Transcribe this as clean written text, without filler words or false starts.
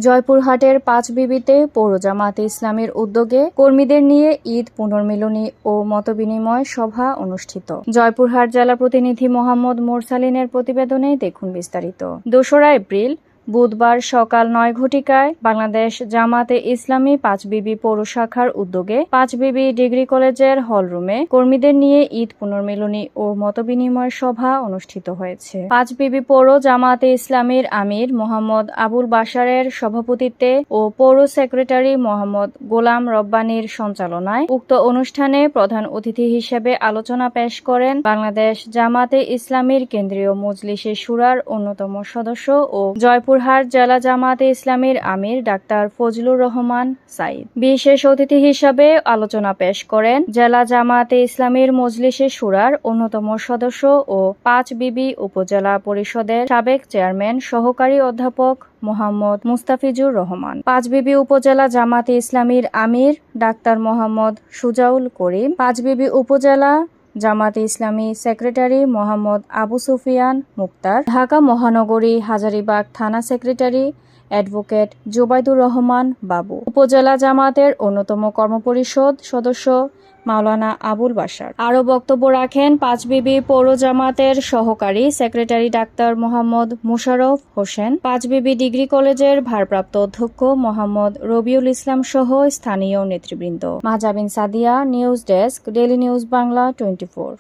জয়পুরহাটের পাঁচবিবিতে পৌর জামায়াতে ইসলামীর উদ্যোগে কর্মীদের নিয়ে ঈদ পুনর্মিলনী ও মতবিনিময় সভা অনুষ্ঠিত। জয়পুরহাট জেলা প্রতিনিধি মোহাম্মদ মোরসালিনের প্রতিবেদনে দেখুন বিস্তারিত। ২রা এপ্রিল বুধবার সকাল ৯ ঘটিকায় বাংলাদেশ জামায়াতে ইসলামী পাঁচবিবি পৌর শাখার উদ্যোগে পাঁচবিবি ডিগ্রি কলেজের হলরুমে কর্মীদের নিয়ে ঈদ পুনর্মিলনী ও মতবিনিময় সভা অনুষ্ঠিত হয়েছে। পাঁচবিবি পৌর জামায়াতে ইসলামীর আমির মোহাম্মদ আবুল বাশারের সভাপতিত্বে ও পৌর সেক্রেটারি মোহাম্মদ গোলাম রব্বানীর সঞ্চালনায় উক্ত অনুষ্ঠানে প্রধান অতিথি হিসেবে আলোচনা পেশ করেন বাংলাদেশ জামায়াতে ইসলামীর কেন্দ্রীয় মজলিসে শুরার অন্যতম সদস্য ও জয়পুরহাট জেলা জামায়াতে ইসলামীর আমির ডাক্তার ফজলুর রহমান সাইদ। বিশেষ অতিথি হিসাবে আলোচনা পেশ করেন জেলা জামায়াতে ইসলামীর মজলিসে শুরার অন্যতম সদস্য ও পাঁচবিবি উপজেলা পরিষদের সাবেক চেয়ারম্যান সহকারী অধ্যাপক মোহাম্মদ মুস্তাফিজুর রহমান, পাঁচবিবি উপজেলা জামায়াতে ইসলামীর আমির ডাক্তার মোহাম্মদ সুজাউল করিম, পাঁচবিবি উপজেলা জামায়াতে ইসলামী সেক্রেটারি মোহাম্মদ আবু সুফিয়ান মুক্তার, ঢাকা মহানগরী হাজারীবাগ থানা সেক্রেটারি অ্যাডভোকেট জুবাইদুর রহমান বাবু, উপজেলা জামায়াতের অন্যতম কর্মপরিষদ সদস্য মাওলানা আবুল বাশার। আরও বক্তব্য রাখেন পাঁচবিবি পৌর জামায়াতের সহকারী secretary doctor Mohammad Musharraf Hossain, Panchbibi degree কলেজের ভারপ্রাপ্ত অধ্যক্ষ মোহাম্মদ রবিউল ইসলাম সহ স্থানীয় নেতৃবৃন্দ। Mahjabin Sadia, news desk, daily news Bangla 24।